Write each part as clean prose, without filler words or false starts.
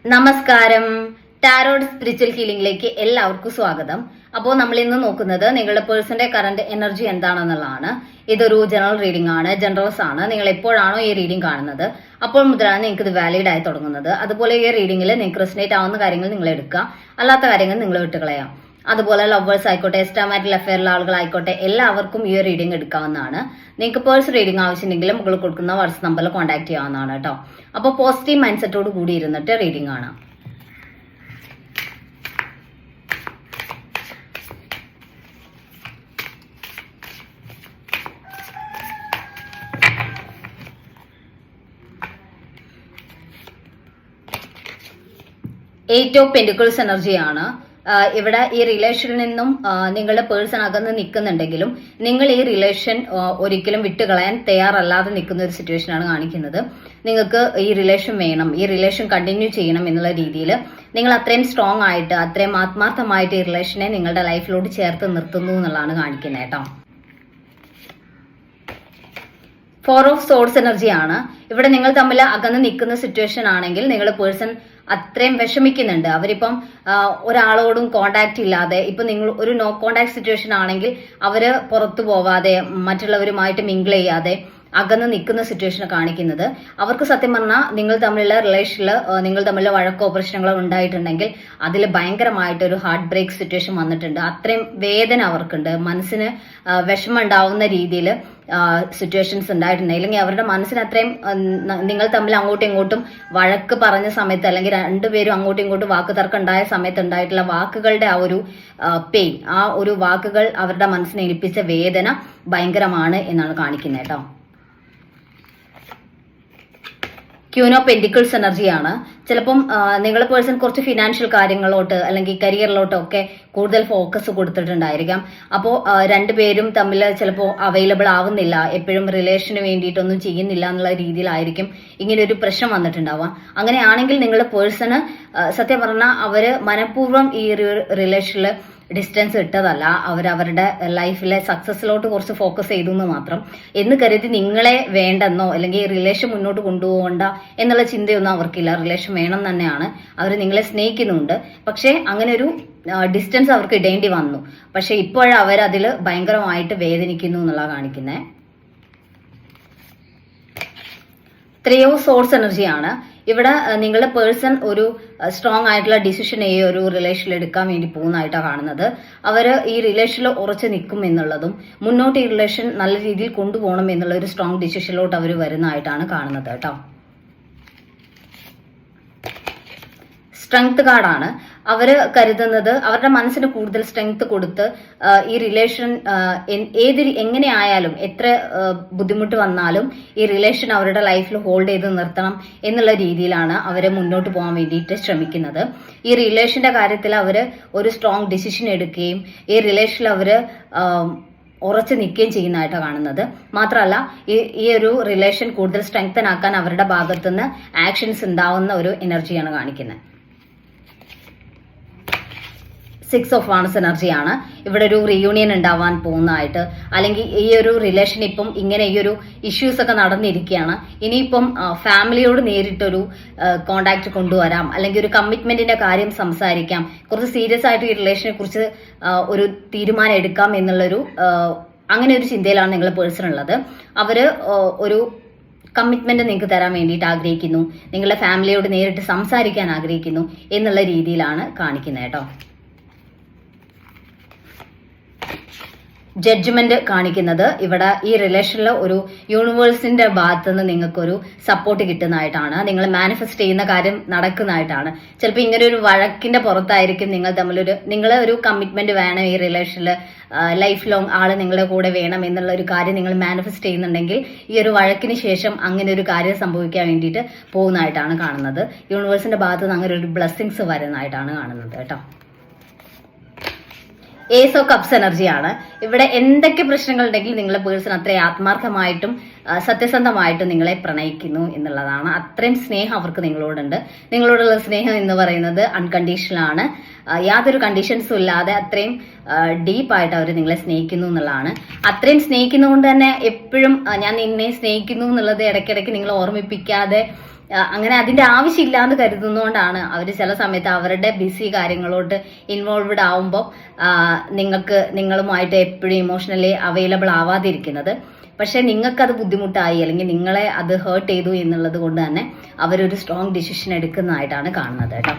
നമസ്കാരം. Tarot spiritual ഹീലിംഗിലേക്ക് എല്ലാവർക്കും സ്വാഗതം. അപ്പോൾ നമ്മൾ ഇന്ന് നോക്കുന്നത് നിങ്ങളുടെ പേഴ്സന്റെ കറന്റ് എനർജി എന്താണെന്നുള്ളതാണ്. ഇതൊരു ജനറൽ റീഡിംഗ് ആണ്, ജനറൽസ് ആണ്. നിങ്ങൾ എപ്പോഴാണോ ഈ റീഡിംഗ് കാണുന്നത് അപ്പോൾ മുതലാണ് നിങ്ങൾക്ക് ഇത് വാലിഡ് ആയി തുടങ്ങുന്നത്. അതുപോലെ ഈ റീഡിംഗിൽ നിങ്ങൾക്ക് റെസനേറ്റ് ആവുന്ന കാര്യങ്ങൾ നിങ്ങൾ എടുക്കുക, അല്ലാത്ത കാര്യങ്ങൾ നിങ്ങൾ വിട്ടുകളയാം. അതുപോലെ ലവേഴ്സ് ആയിക്കോട്ടെ, എക്സ്ട്രാമാരിറ്റൽ അഫെയറിലുള്ള ആളുകളായിക്കോട്ടെ, എല്ലാവർക്കും ഈ റീഡിംഗ് എടുക്കാവുന്നതാണ്. നിങ്ങൾക്ക് പേഴ്സണൽ റീഡിംഗ് ആവശ്യമുണ്ടെങ്കിലും മുകളിൽ കൊടുക്കുന്ന വാട്സ്ആപ്പ് നമ്പറിൽ കോൺടാക്ട് ചെയ്യാവുന്നതാണ് കേട്ടോ. അപ്പോൾ പോസിറ്റീവ് മൈൻഡ് സെറ്റോട് കൂടി ഇരുന്നിട്ട് റീഡിംഗ് കാണാം. എയ്റ്റ് ഓഫ് പെന്റിക്കിൾസ് എനർജിയാണ് ഇവിടെ. ഈ റിലേഷനിൽ നിന്നും നിങ്ങളുടെ പേഴ്സൺ അകന്ന് നിൽക്കുന്നുണ്ടെങ്കിലും നിങ്ങൾ ഈ റിലേഷൻ ഒരിക്കലും വിട്ടുകളയാൻ തയ്യാറല്ലാതെ നിൽക്കുന്ന ഒരു സിറ്റുവേഷൻ ആണ് കാണിക്കുന്നത്. നിങ്ങൾക്ക് ഈ റിലേഷൻ വേണം, ഈ റിലേഷൻ കണ്ടിന്യൂ ചെയ്യണം എന്നുള്ള രീതിയിൽ നിങ്ങൾ അത്രയും സ്ട്രോങ് ആയിട്ട്, അത്രയും ആത്മാർത്ഥമായിട്ട് ഈ റിലേഷനെ നിങ്ങളുടെ ലൈഫിലോട്ട് ചേർത്ത് നിർത്തുന്നു എന്നുള്ളതാണ് കാണിക്കുന്നത് കേട്ടോ. ഫോർ ഓഫ് സോഡ്സ് എനർജിയാണ് ഇവിടെ. നിങ്ങൾ തമ്മിൽ അകന്ന് നിൽക്കുന്ന സിറ്റുവേഷൻ ആണെങ്കിൽ നിങ്ങളുടെ പേഴ്സൺ അത്രയും വിഷമിക്കുന്നുണ്ട്. അവരിപ്പം ഒരാളോടും കോണ്ടാക്ട് ഇല്ലാതെ, ഇപ്പൊ നിങ്ങൾ ഒരു നോ കോണ്ടാക്ട് സിറ്റുവേഷൻ ആണെങ്കിൽ അവര് പുറത്തു പോവാതെ, മറ്റുള്ളവരുമായിട്ട് മിങ്കിൾ ചെയ്യാതെ അകന്ന് നിൽക്കുന്ന സിറ്റുവേഷൻ കാണിക്കുന്നത്. അവർക്ക് സത്യം പറഞ്ഞാൽ നിങ്ങൾ തമ്മിലുള്ള റിലേഷനിൽ നിങ്ങൾ തമ്മിലുള്ള വഴക്കോ പ്രശ്നങ്ങളോ ഉണ്ടായിട്ടുണ്ടെങ്കിൽ അതിൽ ഭയങ്കരമായിട്ടൊരു ഹാർട്ട് ബ്രേക്ക് സിറ്റുവേഷൻ വന്നിട്ടുണ്ട്. അത്രയും വേദന അവർക്കുണ്ട്, മനസ്സിന് വിഷമം ഉണ്ടാവുന്ന രീതിയിൽ സിറ്റുവേഷൻസ് ഉണ്ടായിട്ടുണ്ട്. അല്ലെങ്കിൽ അവരുടെ മനസ്സിന് അത്രയും നിങ്ങൾ തമ്മിൽ അങ്ങോട്ടും ഇങ്ങോട്ടും വഴക്ക് പറഞ്ഞ സമയത്ത്, അല്ലെങ്കിൽ രണ്ടുപേരും അങ്ങോട്ടും ഇങ്ങോട്ടും വാക്ക് തർക്കം ഉണ്ടായ സമയത്ത് ഉണ്ടായിട്ടുള്ള വാക്കുകളുടെ ആ ഒരു പെയിൻ, ആ ഒരു വാക്കുകൾ അവരുടെ മനസ്സിനെ ഏൽപ്പിച്ച വേദന ഭയങ്കരമാണ് എന്നാണ് കാണിക്കുന്നത് കേട്ടോ. ക്യൂൻ ഓഫ് പെന്റിക്കിൾസ് എനർജിയാണ്. ചിലപ്പം നിങ്ങളുടെ പേഴ്സൺ കുറച്ച് ഫിനാൻഷ്യൽ കാര്യങ്ങളോട്ട് അല്ലെങ്കിൽ കരിയറിലോട്ടോ ഒക്കെ കൂടുതൽ ഫോക്കസ് കൊടുത്തിട്ടുണ്ടായിരിക്കാം. അപ്പോൾ രണ്ടുപേരും തമ്മിൽ ചിലപ്പോൾ അവൈലബിൾ ആവുന്നില്ല, എപ്പോഴും റിലേഷന് വേണ്ടിയിട്ടൊന്നും ചെയ്യുന്നില്ല എന്നുള്ള രീതിയിലായിരിക്കും ഇങ്ങനെ ഒരു പ്രശ്നം വന്നിട്ടുണ്ടാവുക. അങ്ങനെയാണെങ്കിൽ നിങ്ങളുടെ പേഴ്സണ് സത്യം പറഞ്ഞാൽ അവര് മനഃപൂർവ്വം ഈ റിലേഷനിൽ ഡിസ്റ്റൻസ് ഇട്ടതല്ല, അവരവരുടെ ലൈഫിലെ സക്സസിലോട്ട് കുറച്ച് ഫോക്കസ് ചെയ്തു എന്ന് മാത്രം. എന്ന് കരുതി നിങ്ങളെ വേണ്ടെന്നോ അല്ലെങ്കിൽ റിലേഷൻ മുന്നോട്ട് കൊണ്ടുപോകണ്ട എന്നുള്ള ചിന്തയൊന്നും അവർക്കില്ല. റിലേഷൻ വേണം തന്നെയാണ്, അവർ നിങ്ങളെ സ്നേഹിക്കുന്നുണ്ട്. പക്ഷേ അങ്ങനെ ഒരു ഡിസ്റ്റൻസ് അവർക്ക് ഇടേണ്ടി വന്നു. പക്ഷെ ഇപ്പോഴവരതിൽ ഭയങ്കരമായിട്ട് വേദനിക്കുന്നു എന്നുള്ള കാണിക്കുന്നത്. ത്രീ ഓഫ് സോഡ്സ് എനർജിയാണ് ഇവിടെ. നിങ്ങളുടെ പേഴ്സൺ ഒരു സ്ട്രോങ് ആയിട്ടുള്ള ഡിസിഷൻ ഈ ഒരു റിലേഷനിൽ എടുക്കാൻ വേണ്ടി പോകുന്നതായിട്ടാണ് കാണുന്നത്. അവർ ഈ റിലേഷനിൽ ഉറച്ചു നിൽക്കും എന്നുള്ളതും മുന്നോട്ട് ഈ റിലേഷൻ നല്ല രീതിയിൽ കൊണ്ടുപോകണം എന്നുള്ള ഒരു സ്ട്രോങ് ഡിസിഷനിലോട്ട് അവർ വരുന്നതായിട്ടാണ് കാണുന്നത് കേട്ടോ. സ്ട്രെങ്ത് കാർഡാണ്. അവര് കരുതുന്നത് അവരുടെ മനസ്സിന് കൂടുതൽ സ്ട്രെങ്ത് കൊടുത്ത് ഈ റിലേഷൻ എങ്ങനെ ആയാലും, എത്ര ബുദ്ധിമുട്ട് വന്നാലും ഈ റിലേഷൻ അവരുടെ ലൈഫിൽ ഹോൾഡ് ചെയ്ത് നിർത്തണം എന്നുള്ള രീതിയിലാണ് അവര് മുന്നോട്ട് പോകാൻ വേണ്ടിയിട്ട് ശ്രമിക്കുന്നത്. ഈ റിലേഷന്റെ കാര്യത്തിൽ അവര് ഒരു സ്ട്രോങ് ഡിസിഷൻ എടുക്കുകയും ഈ റിലേഷനിൽ അവര് ഉറച്ചു നിൽക്കുകയും ചെയ്യുന്നതായിട്ടാണ് കാണുന്നത്. മാത്രമല്ല ഈ ഒരു റിലേഷൻ കൂടുതൽ സ്ട്രെങ്തൻ ആക്കാൻ അവരുടെ ഭാഗത്തുനിന്ന് ആക്ഷൻസ് ഉണ്ടാവുന്ന ഒരു എനർജിയാണ് കാണിക്കുന്നത്. സിക്സ് ഓഫ് വാൺസ് എനർജിയാണ് ഇവിടെ. ഒരു റീയൂണിയൻ ഉണ്ടാവാൻ പോകുന്നതായിട്ട്, അല്ലെങ്കിൽ ഈ ഒരു റിലേഷൻ ഇപ്പം ഇങ്ങനെ ഈ ഒരു ഇഷ്യൂസ് ഒക്കെ നടന്നിരിക്കുകയാണ്. ഇനിയിപ്പം ഫാമിലിയോട് നേരിട്ടൊരു കോണ്ടാക്ട് കൊണ്ടുവരാം, അല്ലെങ്കിൽ ഒരു കമ്മിറ്റ്മെന്റിന്റെ കാര്യം സംസാരിക്കാം, കുറച്ച് സീരിയസ് ആയിട്ട് ഈ റിലേഷനെ കുറിച്ച് ഒരു തീരുമാനം എടുക്കാം എന്നുള്ളൊരു അങ്ങനെ ഒരു ചിന്തയിലാണ് നിങ്ങളുടെ പേഴ്സൺ ഉള്ളത്. അവര് ഒരു കമ്മിറ്റ്മെന്റ് നിങ്ങൾക്ക് തരാൻ വേണ്ടിയിട്ട് ആഗ്രഹിക്കുന്നു, നിങ്ങളുടെ ഫാമിലിയോട് നേരിട്ട് സംസാരിക്കാൻ ആഗ്രഹിക്കുന്നു എന്നുള്ള രീതിയിലാണ് കാണിക്കുന്നത് കേട്ടോ. ജഡ്ജ്മെന്റ് കാണിക്കുന്നത് ഇവിടെ ഈ റിലേഷനിൽ ഒരു യൂണിവേഴ്സിന്റെ ഭാഗത്തു നിന്ന് നിങ്ങൾക്കൊരു സപ്പോർട്ട് കിട്ടുന്നതായിട്ടാണ്. നിങ്ങൾ മാനിഫെസ്റ്റ് ചെയ്യുന്ന കാര്യം നടക്കുന്നതായിട്ടാണ്. ചിലപ്പോൾ ഇങ്ങനെ ഒരു വഴക്കിന്റെ പുറത്തായിരിക്കും നിങ്ങളെ ഒരു കമ്മിറ്റ്മെന്റ് വേണം ഈ റിലേഷനിൽ, ലൈഫ് ലോങ് ആള് നിങ്ങളുടെ കൂടെ വേണം എന്നുള്ള ഒരു കാര്യം നിങ്ങൾ മാനിഫെസ്റ്റ് ചെയ്യുന്നുണ്ടെങ്കിൽ ഈ ഒരു വഴക്കിന് ശേഷം അങ്ങനെ ഒരു കാര്യം സംഭവിക്കാൻ വേണ്ടിയിട്ട് പോകുന്നതായിട്ടാണ് കാണുന്നത്. യൂണിവേഴ്സിന്റെ ഭാഗത്ത് നിന്ന് അങ്ങനെ ഒരു ബ്ലെസ്സിങ്സ് വരുന്നതായിട്ടാണ് കാണുന്നത് കേട്ടോ. ഏസ് ഓഫ് കപ്സ് എനർജിയാണ് ഇവിടെ. എന്തൊക്കെ പ്രശ്നങ്ങൾ ഉണ്ടെങ്കിലും നിങ്ങളുടെ പേഴ്സൺ അത്രയും ആത്മാർത്ഥമായിട്ടും സത്യസന്ധമായിട്ടും നിങ്ങളെ പ്രണയിക്കുന്നു എന്നുള്ളതാണ്. അത്രയും സ്നേഹം അവർക്ക് നിങ്ങളോടുണ്ട്. നിങ്ങളോടുള്ള സ്നേഹം എന്ന് പറയുന്നത് അൺകണ്ടീഷണൽ ആണ്. യാതൊരു കണ്ടീഷൻസും ഇല്ലാതെ അത്രയും ഡീപ്പായിട്ട് അവർ നിങ്ങളെ സ്നേഹിക്കുന്നു എന്നുള്ളതാണ്. അത്രയും സ്നേഹിക്കുന്നതുകൊണ്ട് തന്നെ എപ്പോഴും ഞാൻ നിന്നെ സ്നേഹിക്കുന്നു എന്നുള്ളത് ഇടയ്ക്കിടയ്ക്ക് നിങ്ങൾ ഓർമ്മിപ്പിക്കാതെ അങ്ങനെ അതിന്റെ ആവശ്യമില്ല എന്ന് കരുതുന്നതുകൊണ്ടാണ് അവർ ചില സമയത്ത് അവരുടെ ബിസി കാര്യങ്ങളോട്ട് ഇൻവോൾവ്ഡ് ആവുമ്പോൾ നിങ്ങളുമായിട്ട് എപ്പോഴും ഇമോഷണലി അവൈലബിൾ ആവാതിരിക്കുന്നത്. പക്ഷെ നിങ്ങൾക്കത് ബുദ്ധിമുട്ടായി അല്ലെങ്കിൽ നിങ്ങളെ അത് ഹേർട്ട് ചെയ്തു എന്നുള്ളത് കൊണ്ട് തന്നെ അവരൊരു സ്ട്രോങ് ഡിസിഷൻ എടുക്കുന്നതായിട്ടാണ് കാണുന്നത് കേട്ടോ.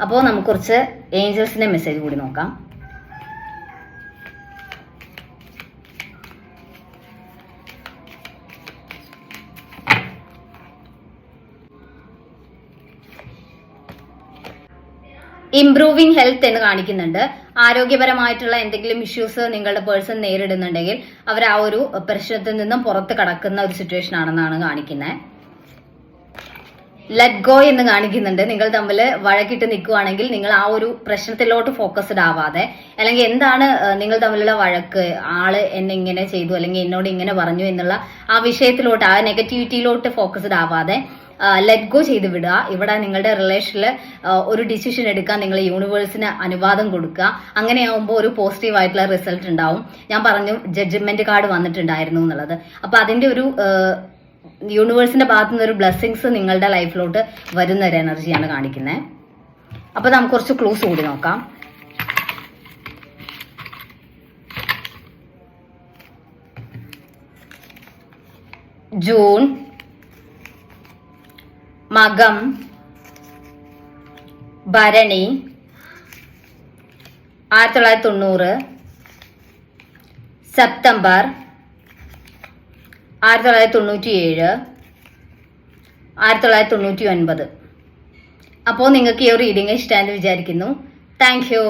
അപ്പോൾ നമുക്ക് കുറച്ച് ഏഞ്ചൽസിന്റെ മെസ്സേജ് കൂടി നോക്കാം. ഇംപ്രൂവിങ് ഹെൽത്ത് എന്ന് കാണിക്കുന്നുണ്ട്. ആരോഗ്യപരമായിട്ടുള്ള എന്തെങ്കിലും ഇഷ്യൂസ് നിങ്ങളുടെ പേഴ്സൺ നേരിടുന്നുണ്ടെങ്കിൽ അവർ ആ ഒരു പ്രശ്നത്തിൽ നിന്നും പുറത്ത് കടക്കുന്ന ഒരു സിറ്റുവേഷൻ ആണെന്നാണ് കാണിക്കുന്നത്. ലെറ്റ് ഗോ എന്ന് കാണിക്കുന്നുണ്ട്. നിങ്ങൾ തമ്മിൽ വഴക്കിട്ട് നിൽക്കുവാണെങ്കിൽ നിങ്ങൾ ആ ഒരു പ്രശ്നത്തിലോട്ട് ഫോക്കസ്ഡ് ആവാതെ, അല്ലെങ്കിൽ എന്താണ് നിങ്ങൾ തമ്മിലുള്ള വഴക്ക്, ആള് എന്നെ ഇങ്ങനെ ചെയ്തു അല്ലെങ്കിൽ എന്നോട് ഇങ്ങനെ പറഞ്ഞു എന്നുള്ള ആ വിഷയത്തിലോട്ട്, ആ നെഗറ്റിവിറ്റിയിലോട്ട് ഫോക്കസ്ഡ് ആവാതെ ലെറ്റ് ഗോ ചെയ്ത് വിടുക. ഇവിടെ നിങ്ങളുടെ റിലേഷനിൽ ഒരു ഡിസിഷൻ എടുക്കാൻ നിങ്ങൾ യൂണിവേഴ്സിന് അനുവാദം കൊടുക്കുക. അങ്ങനെയാവുമ്പോൾ ഒരു പോസിറ്റീവ് ആയിട്ടുള്ള റിസൾട്ട് ഉണ്ടാവും. ഞാൻ പറഞ്ഞു ജഡ്ജ്മെന്റ് കാർഡ് വന്നിട്ടുണ്ടായിരുന്നു എന്നുള്ളത്. അപ്പൊ അതിന്റെ ഒരു യൂണിവേഴ്സിന്റെ ഭാഗത്തു നിന്ന് ഒരു ബ്ലെസ്സിങ്സ് നിങ്ങളുടെ ലൈഫിലോട്ട് വരുന്ന ഒരു എനർജിയാണ് കാണിക്കുന്നത്. അപ്പൊ നമുക്ക് കുറച്ച് ക്ലൂസ് കൂടി നോക്കാം. ജൂൺ, മകം, ഭരണി, 1990, സെപ്റ്റംബർ 1997, 1999. അപ്പോൾ നിങ്ങൾക്ക് ഈ ഒരു റീഡിംഗ് ഇഷ്ടമായെന്ന് വിചാരിക്കുന്നു. Thank you.